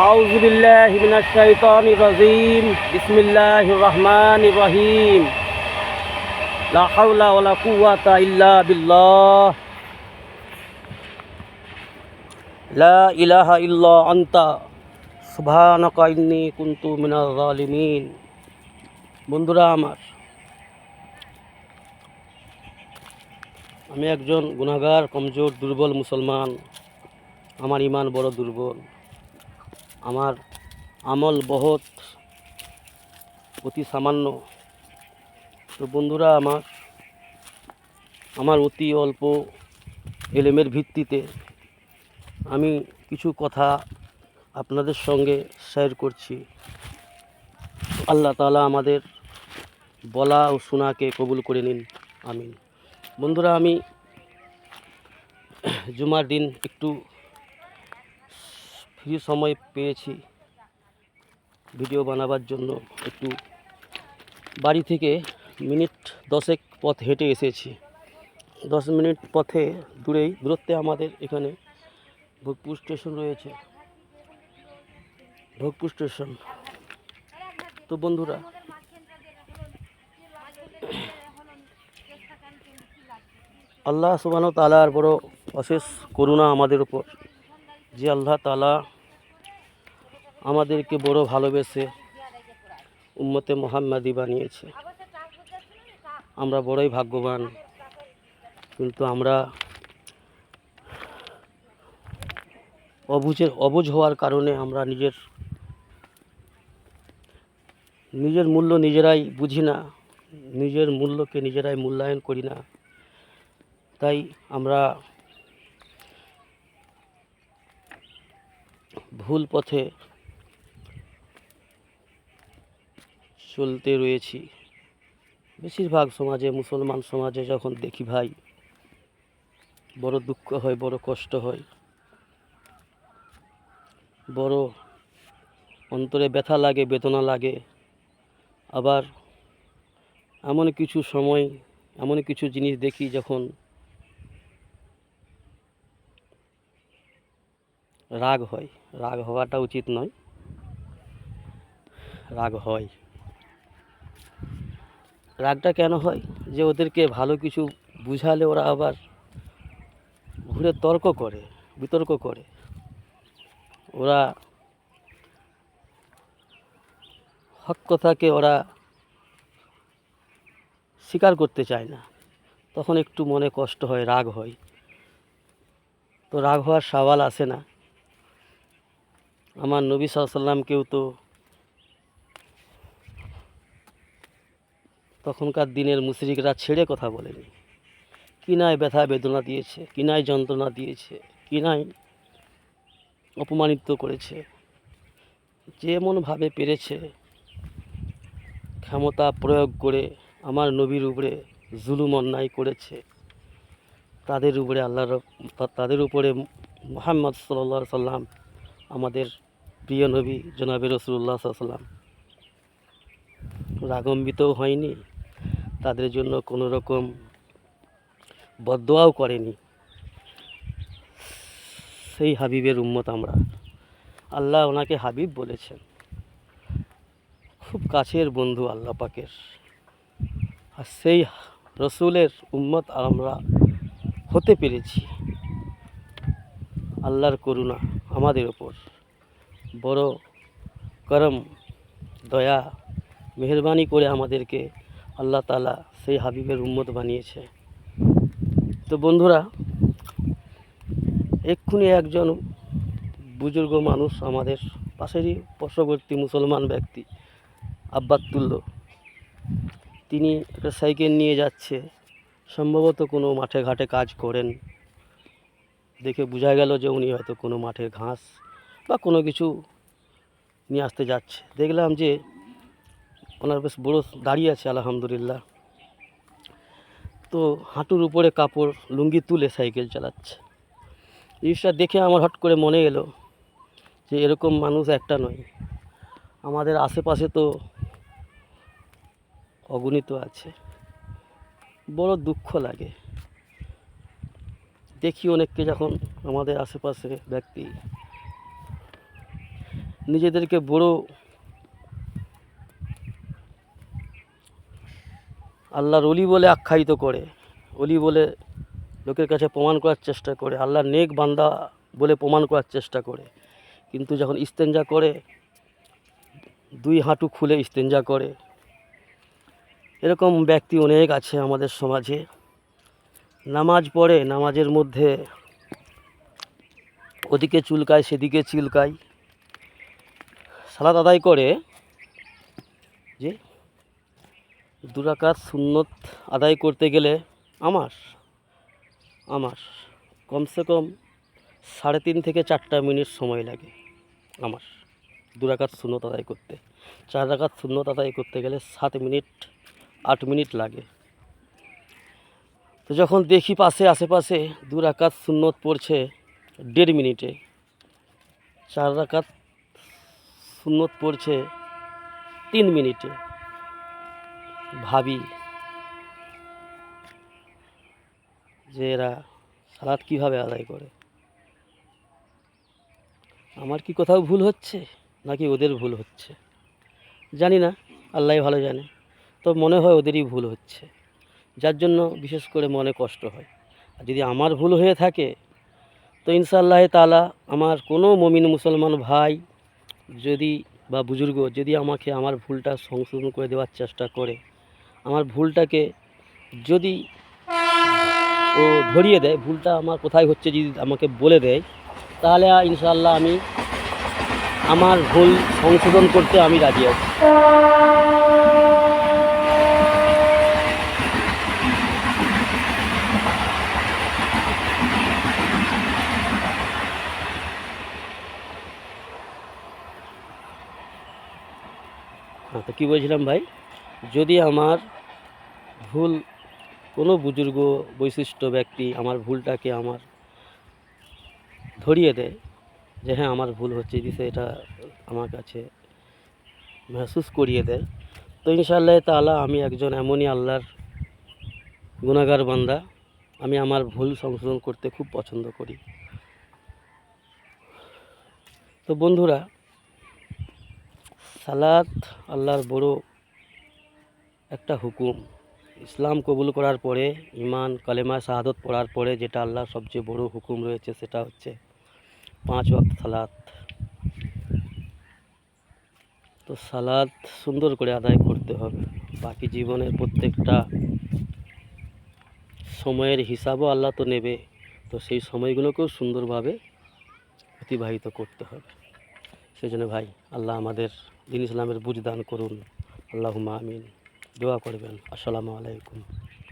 আউযু বিল্লাহি মিনাশ শাইতানির রাজিম। বিসমিল্লাহির রহমানির রহিম। লা হাওলা ওয়ালা কুওয়াতা ইল্লা বিল্লাহ। লা ইলাহা ইল্লা আনতা সুবহানাকা ইন্নী কুনতু মিনাজ জালিমিন। বন্ধুরা আমার, আমি একজন গুনাহগার, কমজোর, দুর্বল মুসলমান। আমার ইমান বড় দুর্বল, আমার আমল বহুত অতি সামান্য। তো বন্ধুরা আমার অতি অল্প এলেমের ভিত্তিতে আমি কিছু কথা আপনাদের সঙ্গে শেয়ার করছি। আল্লাহ তাআলা আমাদের বলা ও শোনাকে কবুল করে নিন, আমিন। বন্ধুরা, আমি জুমার দিন একটু ফ্রি সময় পেয়েছি ভিডিও বানাবার জন্য। একটু বাড়ি থেকে মিনিট 10 পথ হেঁটে এসেছি। 10 মিনিট পথে দূরত্বে আমাদের এখানে ভোগপুর স্টেশন রয়েছে, ভোগপুর স্টেশন। তো বন্ধুরা, আল্লাহ সুবহানাহু ওয়া তাআলার বড় অশেষ করুণা আমাদের উপর, যে আল্লাহ তাআলা আমাদেরকে বড় ভালোবেসে উম্মতে মুহাম্মাদি বানিয়েছে। আমরা বড়ই ভাগ্যবান, কিন্তু আমরা অবুঝ হওয়ার কারণে আমরা নিজের মূল্য নিজেরাই বুঝি না, নিজের মূল্যকে নিজেরাই মূল্যায়ন করি না। তাই আমরা ভুল পথে চলতে রয়েছি। বেশিরভাগ সমাজে, মুসলমান সমাজে যখন দেখি ভাই, বড় দুঃখ হয়, বড় কষ্ট হয়, বড় অন্তরে ব্যথা লাগে, বেদনা লাগে। আবার এমন কিছু সময়, এমন কিছু জিনিস দেখি যখন রাগ হয়। রাগ হওয়াটা উচিত নয়, রাগ হয়। রাগটা কেন হয়? যে ওদেরকে ভালো কিছু বুঝালে ওরা আবার ঘুরে বিতর্ক করে। ওরা হক কথাকে ওরা স্বীকার করতে চায় না। তখন একটু মনে কষ্ট হয়, রাগ হয়। তো রাগ হওয়ার সওয়াল আসে না। আমার নবী সাল্লাল্লাহু আলাইহি ওয়াসাল্লামকেও তো তখনকার দিনের মুশরিকরা ছেড়ে কথা বলেনি। কিনায় ব্যথা বেদনা দিয়েছে, কিনায় যন্ত্রণা দিয়েছে, কিনায় অপমানিত করেছে। যেমনভাবে পেরেছে ক্ষমতা প্রয়োগ করে আমার নবীর উপরে জুলুম অন্যায় করেছে। তাদের উপরে মুহাম্মদ সাল্লাল্লাহু আলাইহি সাল্লাম, আমাদের প্রিয় নবী জনাবে রাসূলুল্লাহ সাল্লাল্লাহু আলাইহি সাল্লাম, রাগান্বিতও হয়নি, তাদের জন্য কোনো রকম বদদোয়াও করেনি। সেই হাবিবের উম্মত আমরা। আল্লাহ ওনাকে হাবিব বলেছেন, খুব কাছের বন্ধু আল্লাহ পাকের। আর সেই রসুলের উম্মত আমরা হতে পেরেছি। আল্লাহর করুণা আমাদের ওপর, বড় করম, দয়া, মেহেরবানি করে আমাদেরকে আল্লাহ তাআলা সেই হাবিবের উম্মত বানিয়েছে। তো বন্ধুরা, এক্ষুনি একজন বুজুর্গ মানুষ, আমাদের পাশেরই পার্শ্ববর্তী মুসলমান ব্যক্তি, আব্বাতুল্য, তিনি একটা সাইকেল নিয়ে যাচ্ছে। সম্ভবত কোনো মাঠে ঘাটে কাজ করেন। দেখে বোঝা গেল যে উনি হয়তো কোনো মাঠে ঘাস বা কোনো কিছু নিয়ে আসতে যাচ্ছে। দেখলাম যে ওনার বেশ বড় দাড়ি আছে, আলহামদুলিল্লাহ। তো হাঁটুর উপরে কাপড়, লুঙ্গি তুলে সাইকেল চালাচ্ছে। জিনিসটা দেখে আমার হট করে মনে এলো যে এরকম মানুষ একটা নয়, আমাদের আশেপাশে তো অগণিত আছে। বড় দুঃখ লাগে দেখি অনেককে, যখন আমাদের আশেপাশে ব্যক্তি নিজেদেরকে বড় আল্লাহর অলি বলে আখ্যায়িত করে, অলি বলে লোকের কাছে প্রমাণ করার চেষ্টা করে, আল্লাহর নেক বান্দা বলে প্রমাণ করার চেষ্টা করে। কিন্তু যখন ইস্তেঞ্জা করে, দুই হাঁটু খুলে ইস্তেঞ্জা করে। এরকম ব্যক্তি অনেক আছে আমাদের সমাজে। নামাজ পড়ে, নামাজের মধ্যে ওদিকে চুলকায় সেদিকে চুলকায়। সালাত আদায় করে যে 2 রাকাত সুন্নত আদায় করতে গেলে আমার কমসে কম 3.5 থেকে 4 মিনিট সময় লাগে। আমার 2 রাকাত সুন্নত আদায় করতে, 4 রাকাত সুন্নত আদায় করতে গেলে 7 মিনিট 8 মিনিট লাগে। তো যখন দেখি পাশে আশেপাশে 2 রাকাত সুন্নত পড়ছে 1.5 মিনিটে, 4 রাকাত সুন্নত পড়ছে 3 মিনিটে, ভাবি যে এরা সালাত কীভাবে আদায় করে। আমার কি কোথাও ভুল হচ্ছে নাকি ওদের ভুল হচ্ছে জানি না, আল্লাহই ভালো জানে। তো মনে হয় ওদেরই ভুল হচ্ছে, যার জন্য বিশেষ করে মনে কষ্ট হয়। আর যদি আমার ভুল হয়ে থাকে তো ইনশাআল্লাহ তাআলা আমার কোনো মুমিন মুসলমান ভাই যদি বা বুজুর্গ যদি আমাকে আমার ভুলটা সংশোধন করে দেওয়ার চেষ্টা করে, আমার ভুলটাকে যদি ও ধরিয়ে দেয়, ভুলটা আমার কোথায় হচ্ছে যদি আমাকে বলে দেয়, তাহলে ইনশাআল্লাহ আমি আমার ভুল সংশোধন করতে আমি রাজি আছি। হ্যাঁ, তো কী বলছিলাম ভাই, যদি আমার ভুল কোনো বুজুর্গ বৈশিষ্ট্য ব্যক্তি আমার ভুলটাকে আমার ধরিয়ে দেয় যে হ্যাঁ আমার ভুল হচ্ছে, যদি সেটা আমার কাছে মেহসুস করিয়ে দেয়, তো ইনশাআল্লাহ তাআলা আমি একজন এমনই আল্লাহর গুনাহগার বান্দা, আমি আমার ভুল সংশোধন করতে খুব পছন্দ করি। তো বন্ধুরা, সালাত আল্লাহর বড় একটা হুকুম। ইসলাম কবুল করার পরে, ইমান কালেমা শাহাদত পড়ার পরে যেটা আল্লাহর সবচেয়ে বড় হুকুম রয়েছে সেটা হচ্ছে 5 ওয়াক্ত সালাত। তো সালাত সুন্দর করে আদায় করতে হবে। বাকি জীবনের প্রত্যেকটা সময়ের হিসাবও আল্লাহ তো নেবে, তো সেই সময়গুলোকেও সুন্দরভাবে অতিবাহিত করতে হবে। সেই জন্য ভাই, আল্লাহ আমাদের দ্বীন ইসলামের বুঝ দান করুন। আল্লাহুম্মা আমিন। দোয়া করবেন। আসসালামু আলাইকুম।